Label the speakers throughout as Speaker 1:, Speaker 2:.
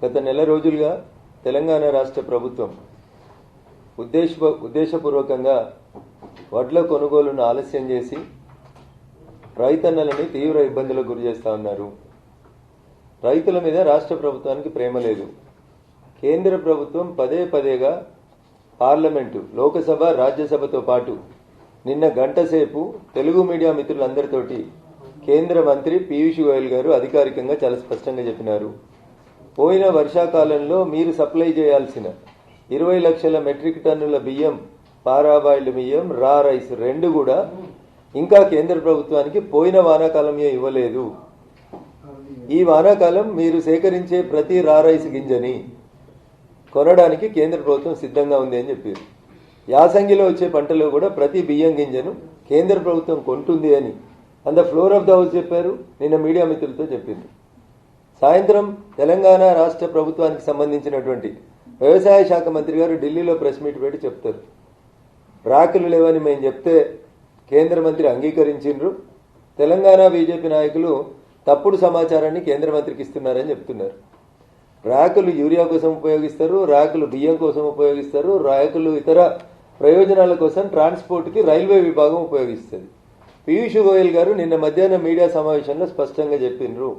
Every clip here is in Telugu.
Speaker 1: గత నెల రోజులుగా తెలంగాణ రాష్ట్ర ప్రభుత్వం ఉద్దేశపూర్వకంగా వడ్ల కొనుగోలును ఆలస్యం చేసి రైతన్నలని తీవ్ర ఇబ్బందులకు గురి చేస్తా ఉన్నారు. రైతుల మీద రాష్ట్ర ప్రభుత్వానికి ప్రేమ లేదు. కేంద్ర ప్రభుత్వం పదే పదేగా పార్లమెంటు, లోకసభ, రాజ్యసభతో పాటు నిన్న గంట సేపు తెలుగు మీడియా మిత్రులందరితోటి కేంద్ర మంత్రి పీయూష్ గోయల్ గారు అధికారికంగా చాలా స్పష్టంగా చెప్పినారు. పోయిన వర్షాకాలంలో మీరు సప్లై చేయాల్సిన 20 లక్షల మెట్రిక్ టన్నుల బియ్యం, పారాబాయిల్డ్ బియ్యం, రా రైస్ రెండు కూడా ఇంకా కేంద్ర ప్రభుత్వానికి పోయిన వానాకాలమే ఇవ్వలేదు. ఈ వానాకాలం మీరు సేకరించే ప్రతి రా రైస్ గింజని కొనడానికి కేంద్ర ప్రభుత్వం సిద్ధంగా ఉంది అని చెప్పారు. యాసంగిలో వచ్చే పంటలో కూడా ప్రతి బియ్యం గింజను కేంద్ర ప్రభుత్వం కొంటుంది అని అంత ఫ్లోర్ ఆఫ్ ద హౌస్ చెప్పారు. నిన్న మీడియా మిత్రులతో చెప్పింది. సాయంత్రం తెలంగాణ రాష్ట్ర ప్రభుత్వానికి సంబంధించినటువంటి వ్యవసాయ శాఖ మంత్రి గారు ఢిల్లీలో ప్రెస్ మీట్ పెట్టి చెప్తారు, రాకులు లేవని మేము చెప్తే కేంద్ర మంత్రి అంగీకరించిండ్రు, తెలంగాణ బీజేపీ నాయకులు తప్పుడు సమాచారాన్ని కేంద్ర మంత్రికి ఇస్తున్నారని చెప్తున్నారు. ర్యాకులు యూరియా కోసం ఉపయోగిస్తారు, ర్యాకులు బియ్యం కోసం ఉపయోగిస్తారు, ర్యాకులు ఇతర ప్రయోజనాల కోసం ట్రాన్స్పోర్ట్కి రైల్వే విభాగం ఉపయోగిస్తుంది. పీయూష్ గోయల్ గారు నిన్న మధ్యాహ్నం మీడియా సమావేశంలో స్పష్టంగా చెప్పిండ్రు,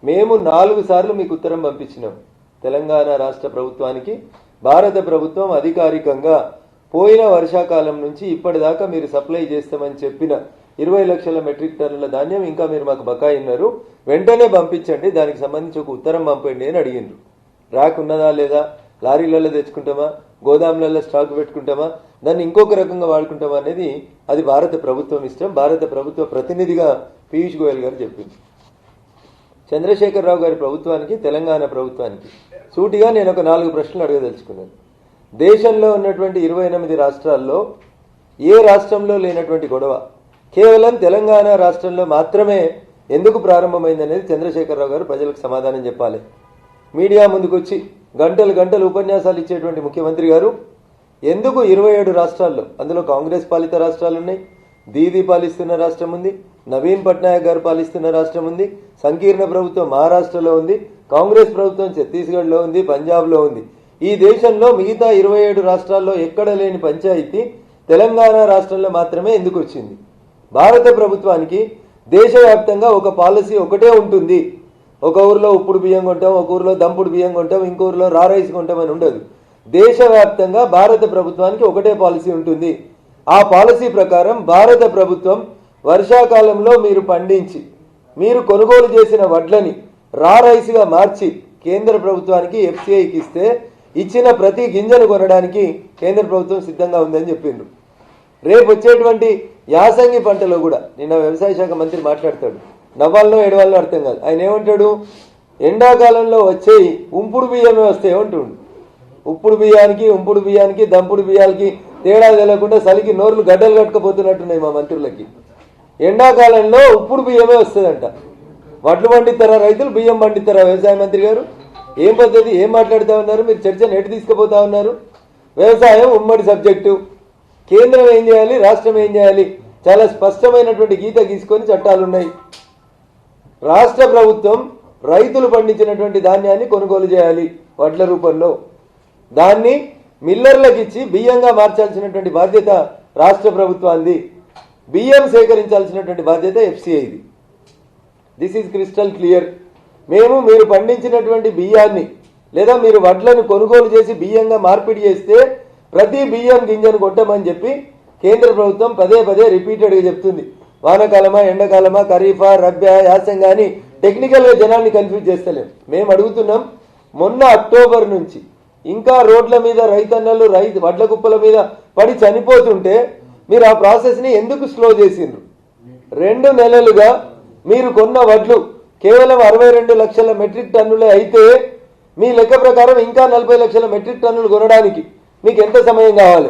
Speaker 1: మేము 4 సార్లు మీకు ఉత్తరం పంపించినాం. తెలంగాణ రాష్ట్ర ప్రభుత్వానికి భారత ప్రభుత్వం అధికారికంగా పోయిన వర్షాకాలం నుంచి ఇప్పటిదాకా మీరు సప్లై చేస్తామని చెప్పిన 20 లక్షల మెట్రిక్ టన్నుల ధాన్యం ఇంకా మీరు మాకు బకాయి ఉన్నారు, వెంటనే పంపించండి, దానికి సంబంధించి ఒక ఉత్తరం పంపండి అని అడిగిండ్రు. ర్యాక్ ఉన్నదా లేదా, లారీలలో తెచ్చుకుంటామా, గోదాములలో స్టాక్ పెట్టుకుంటామా, దాన్ని ఇంకొక రకంగా వాడుకుంటామా అనేది అది భారత ప్రభుత్వం ఇష్టం. భారత ప్రభుత్వ ప్రతినిధిగా పీయూష్ గోయల్ గారు చెప్పింది. చంద్రశేఖరరావు గారి ప్రభుత్వానికి, తెలంగాణ ప్రభుత్వానికి సూటిగా నేను ఒక 4 ప్రశ్నలు అడగదలుచుకున్నాను. దేశంలో ఉన్నటువంటి 28 రాష్ట్రాల్లో ఏ రాష్ట్రంలో లేనటువంటి గొడవ కేవలం తెలంగాణ రాష్ట్రంలో మాత్రమే ఎందుకు ప్రారంభమైందనేది చంద్రశేఖరరావు గారు ప్రజలకు సమాధానం చెప్పాలి. మీడియా ముందుకొచ్చి గంటలు గంటలు ఉపన్యాసాలు ఇచ్చేటువంటి ముఖ్యమంత్రి గారు ఎందుకు 27 రాష్ట్రాల్లో, అందులో కాంగ్రెస్ పాలిత రాష్ట్రాలున్నాయి, దీదీ పాలిస్తున్న రాష్ట్రం ఉంది, నవీన్ పట్నాయక్ గారు పాలిస్తున్న రాష్ట్రం ఉంది, సంకీర్ణ ప్రభుత్వం మహారాష్ట్రలో ఉంది, కాంగ్రెస్ ప్రభుత్వం ఛత్తీస్గఢ్లో ఉంది, పంజాబ్లో ఉంది. ఈ దేశంలో మిగతా 27 రాష్ట్రాల్లో ఎక్కడ లేని పంచాయతీ తెలంగాణ రాష్ట్రంలో మాత్రమే ఎందుకు వచ్చింది? భారత ప్రభుత్వానికి దేశవ్యాప్తంగా ఒక పాలసీ ఒకటే ఉంటుంది. ఒక ఊర్లో ఉప్పుడు బియ్యం కొంటాం, ఒక ఊర్లో దంపుడు బియ్యం కొంటాం, ఇంకో ఊర్లో రా రైస్ కొంటాం అని ఉండదు. దేశవ్యాప్తంగా భారత ప్రభుత్వానికి ఒకటే పాలసీ ఉంటుంది. ఆ పాలసీ ప్రకారం భారత ప్రభుత్వం వర్షాకాలంలో మీరు పండించి మీరు కొనుగోలు చేసిన వడ్లని రా రైస్గా మార్చి కేంద్ర ప్రభుత్వానికి ఎఫ్సిఐకి ఇస్తే ఇచ్చిన ప్రతి గింజను కొనడానికి కేంద్ర ప్రభుత్వం సిద్ధంగా ఉందని చెప్పిండ్రు. రేపు వచ్చేటువంటి యాసంగి పంటలో కూడా నిన్న వ్యవసాయ శాఖ మంత్రి మాట్లాడతాడు, నవ్వాలనో ఏడవాలనో అర్థం కాదు. ఆయన ఏమంటాడు, ఎండాకాలంలో వచ్చేయి ఉంపుడు బియ్యమే వస్తాయి అంటుండు. ఉంపుడు బియ్యానికి దంపుడు బియ్యాలకి తేడా తెలియకుండా చలికి నోర్లు గడ్డలు కట్టుకపోతున్నట్టున్నాయి మా మంత్రులకి. ఎండాకాలంలో ఉప్పుడు బియ్యమే వస్తుందంట. వడ్లు పండిస్తారా రైతులు, బియ్యం పండిస్తారా వ్యవసాయ మంత్రి గారు? ఏం పద్ధతి, ఏం మాట్లాడుతూ ఉన్నారు మీరు? చర్చను ఎటు తీసుకుపోతా ఉన్నారు? వ్యవసాయం ఉమ్మడి సబ్జెక్టు, కేంద్రం ఏం చేయాలి, రాష్ట్రం ఏం చేయాలి, చాలా స్పష్టమైనటువంటి గీత గీసుకొని చట్టాలున్నాయి. రాష్ట్ర ప్రభుత్వం రైతులు పండించినటువంటి ధాన్యాన్ని కొనుగోలు చేయాలి వడ్ల రూపంలో, దాన్ని మిల్లర్లకు ఇచ్చి బియ్యంగా మార్చాల్సినటువంటి బాధ్యత రాష్ట్ర ప్రభుత్వాన్ని, బియ్యం సేకరించాల్సినటువంటి బాధ్యత ఎఫ్సిఐది. This is crystal clear. మీరు పండించినటువంటి బియ్యాన్ని లేదా మీరు వడ్లను కొనుగోలు చేసి బియ్యంగా మార్పిడి చేస్తే ప్రతి బియ్యం గింజను కొట్టమని చెప్పి కేంద్ర ప్రభుత్వం పదే పదే రిపీటెడ్గా చెప్తుంది. వానకాలమా, ఎండాకాలమా, ఖరీఫా, రబ్బా, యాసంగా అని టెక్నికల్గా జనాల్ని కన్ఫ్యూజ్ చేస్తలేం. మేము అడుగుతున్నాం, మొన్న అక్టోబర్ నుంచి ఇంకా రోడ్ల మీద రైతన్నలు వడ్ల కుప్పల మీద పడి చనిపోతుంటే మీరు ఆ ప్రాసెస్ని ఎందుకు స్లో చేసిండ్రు? 2 నెలలుగా మీరు కొన్న వడ్లు కేవలం 62 లక్షల మెట్రిక్ టన్నులే అయితే మీ లెక్క ప్రకారం ఇంకా 40 లక్షల మెట్రిక్ టన్నులు కొనడానికి మీకు ఎంత సమయం కావాలి?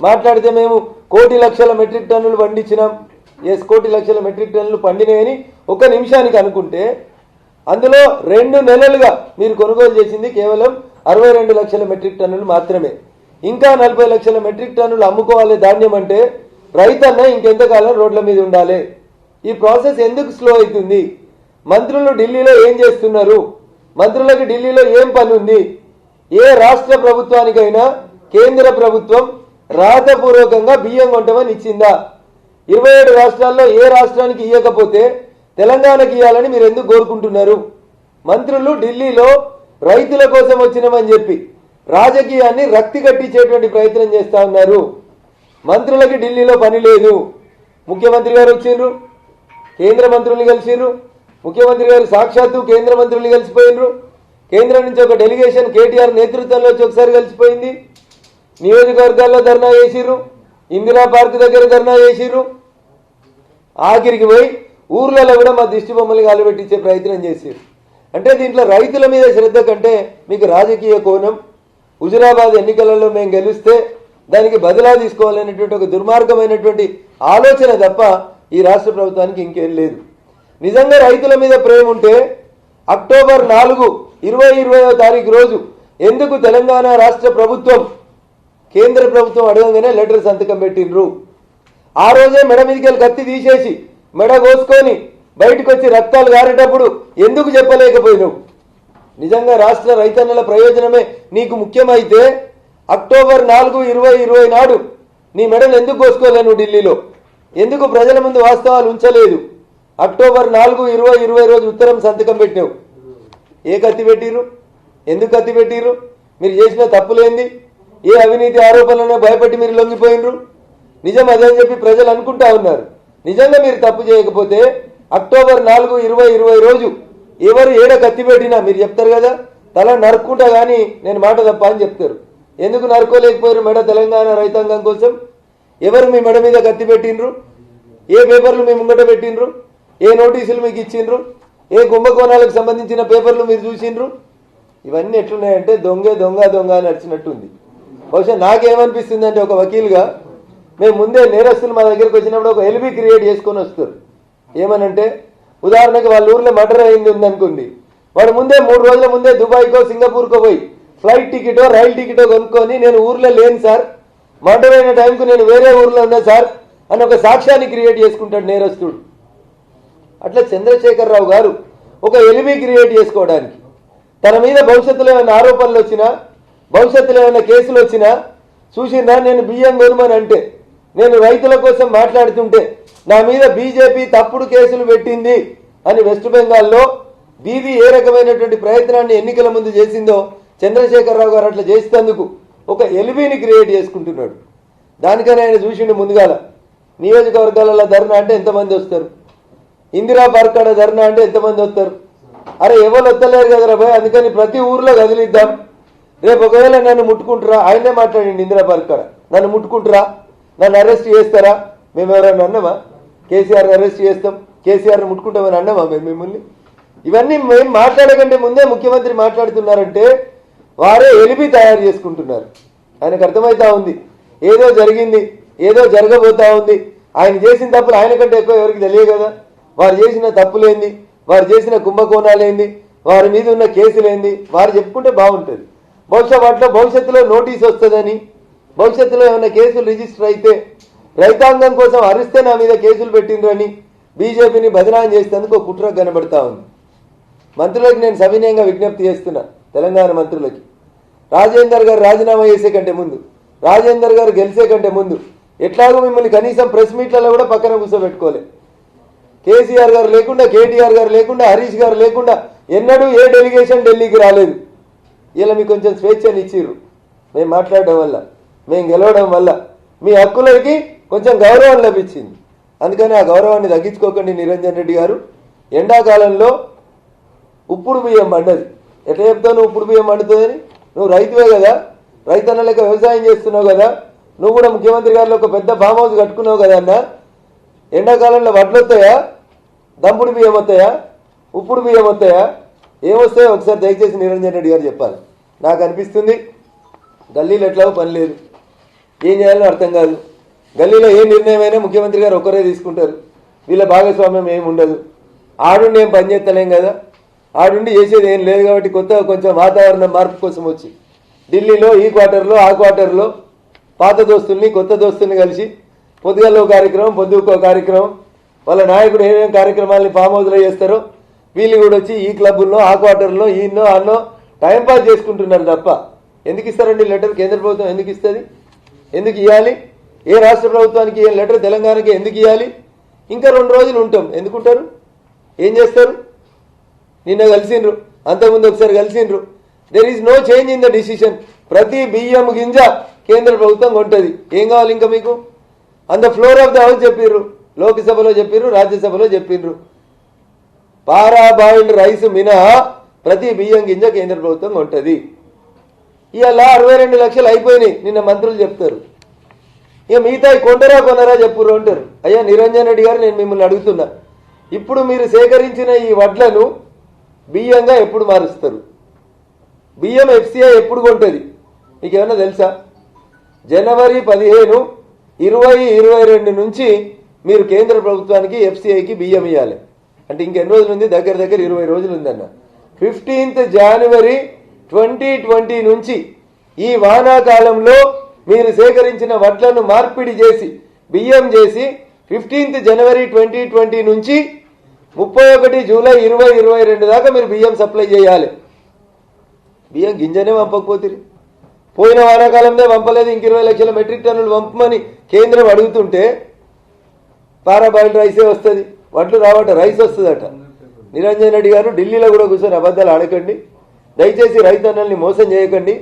Speaker 1: మాట్లాడితే మేము 1 కోటి లక్షల మెట్రిక్ టన్నులు పండించినాం, 1 కోటి లక్షల మెట్రిక్ టన్నులు పండినాయని 1 నిమిషానికి అనుకుంటే అందులో 2 నెలలుగా మీరు కొనుగోలు చేసింది కేవలం 62 లక్షల మెట్రిక్ టన్నులు మాత్రమే. ఇంకా 40 లక్షల మెట్రిక్ టన్నులు అమ్ముకోవాలి ధాన్యం అంటే రైతన్న ఇంకెంతకాలం రోడ్ల మీద ఉండాలి? ఈ ప్రాసెస్ ఎందుకు స్లో అవుతుంది? మంత్రులు ఢిల్లీలో ఏం చేస్తున్నారు? మంత్రులకు ఢిల్లీలో ఏం పని ఉంది? ఏ రాష్ట్ర ప్రభుత్వానికైనా కేంద్ర ప్రభుత్వం రాతపూర్వకంగా బియ్యం కొంటమని ఇచ్చిందా? 27 రాష్ట్రాల్లో ఏ రాష్ట్రానికి ఇవ్వకపోతే తెలంగాణకి ఇవ్వాలని మీరు ఎందుకు కోరుకుంటున్నారు? మంత్రులు ఢిల్లీలో రైతుల కోసం వచ్చినామని చెప్పి రాజకీయాన్ని రక్తి కట్టించేటువంటి ప్రయత్నం చేస్తా ఉన్నారు. మంత్రులకి ఢిల్లీలో పని లేదు. ముఖ్యమంత్రి గారు వచ్చిండ్రు, కేంద్ర మంత్రుల్ని కలిసిర్రు. ముఖ్యమంత్రి గారు సాక్షాత్తు కేంద్ర మంత్రుల్ని కలిసిపోయినరు. కేంద్రం నుంచి ఒక డెలిగేషన్ కేటీఆర్ నేతృత్వంలో వచ్చి ఒకసారి కలిసిపోయింది. నియోజకవర్గాల్లో ధర్నా చేసిర్రు, ఇందిరా పార్క్ దగ్గర ధర్నా చేసిర్రు. ఆఖరికి పోయి ఊర్లలో కూడా మా దిష్టి బొమ్మల్ని గాలిపెట్టించే ప్రయత్నం చేసిర్రు. అంటే దీంట్లో రైతుల మీద శ్రద్ధ కంటే మీకు రాజకీయ కోణం, హుజురాబాద్ ఎన్నికలలో మేము గెలిస్తే దానికి బదిలా తీసుకోవాలనేటువంటి ఒక దుర్మార్గమైనటువంటి ఆలోచన తప్ప ఈ రాష్ట్ర ప్రభుత్వానికి ఇంకేం లేదు. నిజంగా రైతుల మీద ప్రేమ ఉంటే అక్టోబర్ 4, 2020వ తారీఖు రోజు ఎందుకు తెలంగాణ రాష్ట్ర ప్రభుత్వం కేంద్ర ప్రభుత్వం అడగంగానే లెటర్ సంతకం పెట్టిండ్రు? ఆ రోజే మెడ మీదకి కత్తి తీసేసి మెడ కోసుకొని బయటకు వచ్చి రక్తాలు గారేటప్పుడు ఎందుకు చెప్పలేకపోయినావు? నిజంగా రాష్ట్ర రైతన్నల ప్రయోజనమే నీకు ముఖ్యమైతే అక్టోబర్ 4, 2020 నాడు నీ మెడలు ఎందుకు కోసుకోలేను? ఢిల్లీలో ఎందుకు ప్రజల ముందు వాస్తవాలు ఉంచలేదు? అక్టోబర్ 4, 2020 రోజు ఉత్తరం సంతకం పెట్టినావు. ఏ కత్తి పెట్టిరు? ఎందుకు కత్తి పెట్టిరు? మీరు చేసిన తప్పులేంది? ఏ అవినీతి ఆరోపణలనే భయపడి మీరు లొంగిపోయినరు? నిజం అదని చెప్పి ప్రజలు అనుకుంటా ఉన్నారు. నిజంగా మీరు తప్పు చేయకపోతే అక్టోబర్ 4, 2020 రోజు ఎవరు ఏడ కత్తి పెట్టినా మీరు చెప్తారు కదా, తల నరుక్కుంటా కానీ నేను మాట తప్ప అని చెప్తారు. ఎందుకు నరుకోలేకపోయారు మెడ తెలంగాణ రైతాంగం కోసం? ఎవరు మీ మెడ మీద కత్తి పెట్టినరు? ఏ పేపర్లు మీ ముంగట పెట్టినరు? ఏ నోటీసులు మీకు ఇచ్చిండ్రు? ఏ కుంభకోణాలకు సంబంధించిన పేపర్లు మీరు చూసిండ్రు? ఇవన్నీ ఎట్లున్నాయంటే దొంగ దొంగ దొంగ అని నడిచినట్టుంది. బహుశా నాకేమనిపిస్తుంది అంటే ఒక వకీల్గా మేము ముందే నేరస్తులు మా దగ్గరికి వచ్చినప్పుడు ఒక ఎల్బీ క్రియేట్ చేసుకొని వస్తారు. ఏమనంటే ఉదాహరణకి వాళ్ళ ఊర్లో మర్డర్ అయింది ఉందనుకోండి, వాడు ముందే 3 రోజుల ముందే దుబాయ్కో సింగపూర్కో పోయి ఫ్లైట్ టికెటో రైల్ టికెటో కొనుక్కొని నేను ఊర్లో లేను సార్, మర్డర్ అయిన టైంకు నేను వేరే ఊర్లో ఉన్నా సార్ అని ఒక సాక్ష్యాన్ని క్రియేట్ చేసుకుంటాడు నేరస్తుడు. అట్లా చంద్రశేఖరరావు గారు ఒక ఎలిబి క్రియేట్ చేసుకోవడానికి తన మీద భవిష్యత్తులో ఏమైనా ఆరోపణలు వచ్చినా, భవిష్యత్తులో ఏమైనా కేసులు వచ్చినా చూసిందా నేను బియ్యం కొనుమని అంటే, నేను రైతుల కోసం మాట్లాడుతుంటే నా మీద బీజేపీ తప్పుడు కేసులు పెట్టింది అని వెస్ట్ బెంగాల్లో దీది ఏ రకమైనటువంటి ప్రయత్నాన్ని ఎన్నికల ముందు చేసిందో చంద్రశేఖరరావు గారు అట్లా చేసేందుకు ఒక ఎలిబిని క్రియేట్ చేసుకుంటున్నాడు. దానికని ఆయన చూసిండు ముందుగాల నియోజకవర్గాలలో ధర్నా అంటే ఎంతమంది వస్తారు, ఇందిరా పార్క్ కాడ ధర్నా అంటే ఎంతమంది వస్తారు. అరే ఎవరు వస్తలేరు కదరా భయ్, అందుకని ప్రతి ఊర్లో కదిలిద్దాం. రేపు ఒకవేళ నన్ను ముట్టుకుంటారా, ఆయనే మాట్లాడండి ఇందిరా పార్క్ కాడ, నన్ను ముట్టుకుంటారా, నన్ను అరెస్ట్ చేస్తారా? మేము ఎవరైనా అన్నామా? కేసీఆర్ని అరెస్ట్ చేస్తాం, కేసీఆర్ని ముట్టుకుంటామని అన్నామా మేము మిమ్మల్ని? ఇవన్నీ మేము మాట్లాడకంటే ముందే ముఖ్యమంత్రి మాట్లాడుతున్నారంటే వారే ఎలిబి తయారు చేసుకుంటున్నారు. ఆయనకు అర్థమవుతా ఉంది ఏదో జరిగింది, ఏదో జరగబోతా ఉంది. ఆయన చేసిన తప్పులు ఆయన కంటే ఎక్కువ ఎవరికి తెలియదు కదా. వారు చేసిన తప్పులేంది, వారు చేసిన కుంభకోణాలేంది, వారి మీద ఉన్న కేసులేంది వారు చెప్పుకుంటే బాగుంటుంది. బహుశా వాటిలో భవిష్యత్తులో నోటీస్ వస్తుందని, భవిష్యత్తులో ఏమైనా కేసులు రిజిస్టర్ అయితే రైతాంగం కోసం అరిస్తే నా మీద కేసులు పెట్టిండ్రని బీజేపీని బదనాం చేసేందుకు ఒక కుట్ర కనబడతా ఉంది. మంత్రులకు నేను సవినయంగా విజ్ఞప్తి చేస్తున్నా, తెలంగాణ మంత్రులకి, రాజేందర్ గారు రాజీనామా చేసే కంటే ముందు, రాజేందర్ గారు గెలిచే కంటే ముందు ఎట్లాగో మిమ్మల్ని కనీసం ప్రెస్ మీట్లలో కూడా పక్కన కూర్చోబెట్టుకోలే. కేసీఆర్ గారు లేకుండా, కేటీఆర్ గారు లేకుండా, హరీష్ గారు లేకుండా ఎన్నడూ ఏ డెలిగేషన్ ఢిల్లీకి రాలేదు. ఇలా మీకు కొంచెం స్వేచ్ఛని ఇచ్చిర్రు మేము మాట్లాడడం వల్ల, మేము గెలవడం వల్ల మీ హక్కులకి కొంచెం గౌరవం లభించింది. అందుకని ఆ గౌరవాన్ని తగ్గించుకోకండి. నిరంజన్ రెడ్డి గారు, ఎండాకాలంలో ఉప్పుడు బియ్యం పండదు. ఎట్లా చెప్తావు నువ్వు ఉప్పుడు బియ్యం పండుతుందని? నువ్వు రైతువే కదా, రైతన్న లెక్క వ్యవసాయం చేస్తున్నావు కదా, నువ్వు కూడా ముఖ్యమంత్రి గారిలో ఒక పెద్ద ఫామ్ హౌస్ కట్టుకున్నావు కదా అన్న. ఎండాకాలంలో వడ్లు వస్తాయా, దంపుడు బియ్యం వస్తాయా, ఉప్పుడు బియ్యం వస్తాయా, ఏమొస్తాయో ఒకసారి దయచేసి నిరంజన్ రెడ్డి గారు చెప్పాలి. నాకు అనిపిస్తుంది గల్లీలో ఎట్లాగో పని లేదు, ఏం చేయాలో అర్థం కాదు. గల్లీలో ఏ నిర్ణయం అయినా ముఖ్యమంత్రి గారు ఒక్కరే తీసుకుంటారు, వీళ్ళ భాగస్వామ్యం ఏమి ఉండదు. ఆడుండి ఏం పని చేస్తలేం కదా, ఆడుండి చేసేది ఏం లేదు. కాబట్టి కొత్తగా కొంచెం వాతావరణం మార్పు కోసం వచ్చి ఢిల్లీలో ఈ క్వార్టర్లో ఆ క్వార్టర్లో పాత దోస్తుల్ని కొత్త దోస్తుల్ని కలిసి పొద్దుగల్లో కార్యక్రమం, పొద్దుకో కార్యక్రమం, వాళ్ళ నాయకుడు ఏమేమి కార్యక్రమాలని ఫామ్ హౌస్లో చేస్తారో వీళ్ళు కూడా వచ్చి ఈ క్లబ్బుల్లో ఆ క్వార్టర్లో ఈన్నో అన్నో టైంపాస్ చేసుకుంటున్నారు తప్ప ఎందుకు ఇస్తారండి లెటర్? కేంద్ర ప్రభుత్వం ఎందుకు ఇస్తుంది? ఎందుకు ఇవ్వాలి? ఏ రాష్ట్ర ప్రభుత్వానికి ఏ లెటర్ తెలంగాణకి ఎందుకు ఇవ్వాలి? ఇంకా 2 రోజులు ఉంటాం, ఎందుకుంటారు? ఏం చేస్తారు? నిన్న కలిసిండ్రు, అంతకుముందు ఒకసారి కలిసిండ్రు. There is no change in the decision. ప్రతి బియ్యం గింజ కేంద్ర ప్రభుత్వం కొంటది. ఏం కావాలి ఇంకా మీకు? On the floor of the house చెప్పిర్రు, లోక్సభలో చెప్పిర్రు, రాజ్యసభలో చెప్పిర్రు. పారా బాయిల్డ్ రైస్ మినహా ప్రతి బియ్యం గింజ కేంద్ర ప్రభుత్వం కొంటది. ఇవాళ 62 లక్షలు అయిపోయినాయి నిన్న మంత్రులు చెప్తారు. ఇక మిగతా కొనరా చెప్పుర్రు అంటారు. అయ్యా నిరంజన్ రెడ్డి గారు, నేను మిమ్మల్ని అడుగుతున్నా, ఇప్పుడు మీరు సేకరించిన ఈ వడ్లను బియ్యంగా ఎప్పుడు మారుస్తారు? బియ్యం ఎఫ్సిఐ ఎప్పుడు కొంటది మీకు ఏమన్నా తెలుసా? జనవరి 15, 2022 నుంచి మీరు కేంద్ర ప్రభుత్వానికి ఎఫ్సిఐకి బియ్యం ఇవ్వాలి. అంటే ఇంకెన్ని రోజులు ఉంది? దగ్గర 20 రోజులు ఉందన్న. 15th January 2020 నుంచి ఈ వానాకాలంలో మీరు సేకరించిన వడ్లను మార్పిడి చేసి బియ్యం చేసి 15th January 2020 నుంచి 31 July 2022 దాకా మీరు బియ్యం సప్లై చేయాలి. బియ్యం గింజనే పంపకపోతే పోయిన వానాకాలంలో పంపలేదు, ఇంక 20 లక్షల మెట్రిక్ టన్నులు పంపమని కేంద్రం అడుగుతుంటే పారాబాయిల్డ్ రైసే వస్తుంది, వడ్లు రావట రైస్ వస్తుందట. నిరంజన్ రెడ్డి గారు, ఢిల్లీలో కూడా కూర్చొని అబద్ధాలు ఆడకండి, దయచేసి రైతన్నల్ని మోసం చేయకండి,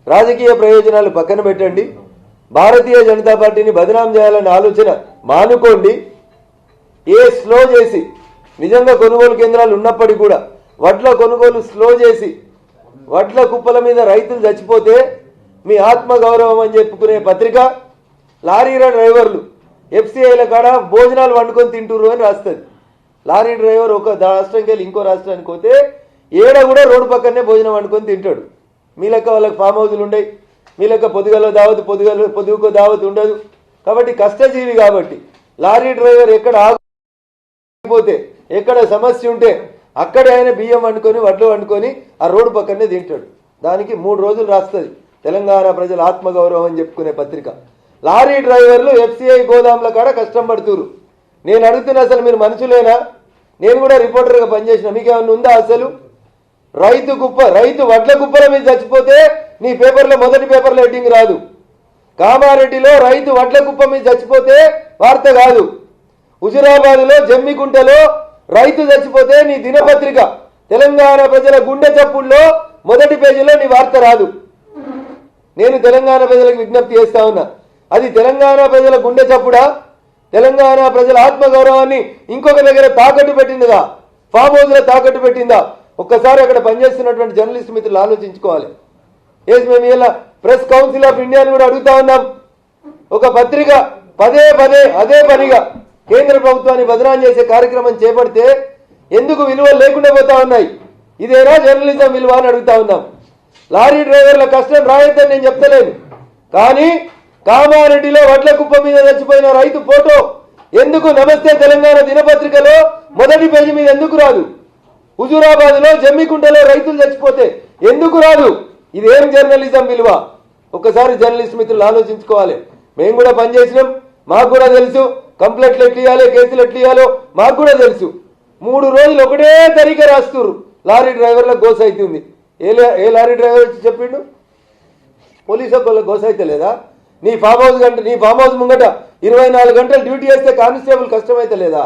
Speaker 1: రాజకీయ ప్రయోజనాలు పక్కన పెట్టండి, భారతీయ జనతా పార్టీని బదనాం చేయాలనే ఆలోచన మానుకోండి. స్లో చేసి నిజంగా కొనుగోలు కేంద్రాలు ఉన్నప్పటికీ కూడా వడ్ల కొనుగోలు స్లో చేసి వడ్ల కుప్పల మీద రైతులు చచ్చిపోతే మీ ఆత్మగౌరవం అని చెప్పుకునే పత్రిక లారీల డ్రైవర్లు ఎఫ్సిఐల కాడ భోజనాలు వండుకొని తింటుర్రు అని రాస్తుంది. లారీ డ్రైవర్ ఒక రాష్ట్రంకి వెళ్ళి ఇంకో రాష్ట్రానికి పోతే ఏడ కూడా రోడ్డు పక్కనే భోజనం వండుకొని తింటాడు. మీ లెక్క వాళ్ళకి ఫామ్ హౌజులు ఉండయి, మీ లెక్క పొద్దుగల దావత్ పొద్దుకో దావత్ ఉండదు. కాబట్టి కష్టజీవి కాబట్టి లారీ డ్రైవర్ ఎక్కడ ఆగిపోతే ఎక్కడ సమస్య ఉంటే అక్కడే ఆయన బియ్యం వండుకొని వడ్లు వండుకొని ఆ రోడ్డు పక్కనే తింటాడు. దానికి 3 రోజులు రాస్తుంది తెలంగాణ ప్రజల ఆత్మగౌరవం అని చెప్పుకునే పత్రిక. లారీ డ్రైవర్లు ఎఫ్సిఐ గోదాంల కాడ కష్టం పడుతురు. నేను అడుగుతున్నా, అసలు మీరు మనుషులేనా? నేను కూడా రిపోర్టర్గా పనిచేసిన, మీకేమన్నా ఉందా? అసలు రైతు వడ్ల కుప్పల మీద చచ్చిపోతే నీ పేపర్లో మొదటి పేపర్లో హెడ్డింగ్ రాదు. కామారెడ్డిలో రైతు వడ్ల కుప్ప మీద చచ్చిపోతే వార్త కాదు. హుజురాబాద్లో జమ్మికుంటలో రైతు చచ్చిపోతే నీ దినపత్రిక తెలంగాణ ప్రజల గుండె చప్పుల్లో మొదటి పేజీలో నీ వార్త రాదు. నేను తెలంగాణ ప్రజలకు విజ్ఞప్తి చేస్తా ఉన్నా, అది తెలంగాణ ప్రజల గుండె చప్పుడా? తెలంగాణ ప్రజల ఆత్మగౌరవాన్ని ఇంకొక దగ్గర తాకట్టు పెట్టిందిగా? ఫామ్ హౌస్లో తాకట్టు పెట్టిందా? ఒక్కసారి అక్కడ పనిచేస్తున్నటువంటి జర్నలిస్ట్ మిత్రులు ఆలోచించుకోవాలి. మేము ఇలా ప్రెస్ కౌన్సిల్ ఆఫ్ ఇండియాని కూడా అడుగుతా ఉన్నాం. ఒక పత్రిక పదే అదే పనిగా కేంద్ర ప్రభుత్వాన్ని బదనాం చేసే కార్యక్రమం చేపడితే ఎందుకు విలువలు లేకుండా పోతా ఉన్నాయి? ఇదేనా జర్నలిజం విలువ అని అడుగుతా ఉన్నాం. లారీ డ్రైవర్ల కష్టం రాయొద్దని నేను చెప్తలేను, కానీ కామారెడ్డిలో వడ్ల కుప్ప మీద చచ్చిపోయిన రైతు ఫోటో ఎందుకు నమస్తే తెలంగాణ దినపత్రికలో మొదటి పేజీ మీద ఎందుకు రాదు? హుజూరాబాద్లో జమ్మికుంటలో రైతులు చచ్చిపోతే ఎందుకు రాదు? ఇదేం జర్నలిజం విలువ? ఒక్కసారి జర్నలిస్ట్ మిత్రులు ఆలోచించుకోవాలి. మేము కూడా పనిచేసినాం, మాకు కూడా తెలుసు కంప్లైంట్లు ఎట్లు ఇవ్వాలి, కేసులు ఎట్లు ఇవ్వాలో మాకు కూడా తెలుసు. 3 రోజులు ఒకటే తరీఖ రాస్తున్నారు. లారీ డ్రైవర్లకు గోస అవుతుంది. ఏ లారీ డ్రైవర్ వచ్చి చెప్పిండు? పోలీసు వాళ్ళకి గోస అయితే లేదా? నీ ఫామ్ హౌస్ ముంగట 24 గంటలు డ్యూటీ చేస్తే కానిస్టేబుల్ కష్టమైతే లేదా?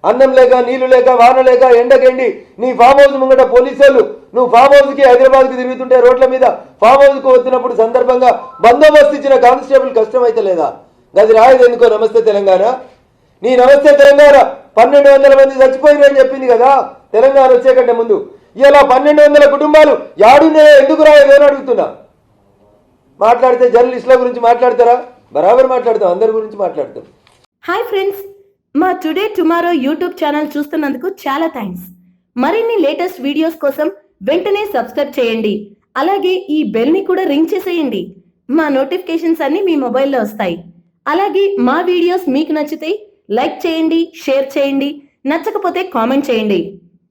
Speaker 1: అన్నం లేక, నీళ్లు లేక, వాన లేక, ఎండకెండి నీ ఫామ్ హౌస్ ముంగట పోలీసులు నువ్వు ఫామ్ హౌస్కి హైదరాబాద్కి తిరుగుతుంటే రోడ్ల మీద ఫామ్ హౌస్కి వచ్చినప్పుడు సందర్భంగా బందోబస్తు ఇచ్చిన కానిస్టేబుల్ కష్టమైతే లేదా? గది రాయదు ఎందుకో నమస్తే తెలంగాణ? నీ నమస్తే తెలంగాణ 1200 మంది చచ్చిపోయినని చెప్పింది కదా తెలంగాణ వచ్చే కంటే ముందు. ఇలా 1200 కుటుంబాలు యాడున్నాయో ఎందుకు రాయదు అని అడుగుతున్నా. మాట్లాడితే జర్నలిస్టుల గురించి మాట్లాడతారా? బరాబర్ మాట్లాడతాం, అందరి గురించి మాట్లాడతాం.
Speaker 2: హాయ్ ఫ్రెండ్స్, మా టుడే టుమారో యూట్యూబ్ ఛానల్ చూస్తున్నందుకు చాలా థ్యాంక్స్. మరిన్ని లేటెస్ట్ వీడియోస్ కోసం వెంటనే సబ్స్క్రైబ్ చేయండి. అలాగే ఈ బెల్ ని కూడా రింగ్ చేసేయండి. మా నోటిఫికేషన్స్ అన్ని మీ మొబైల్లో వస్తాయి. అలాగే మా వీడియోస్ మీకు నచ్చితే లైక్ చేయండి, షేర్ చేయండి, నచ్చకపోతే కామెంట్ చేయండి.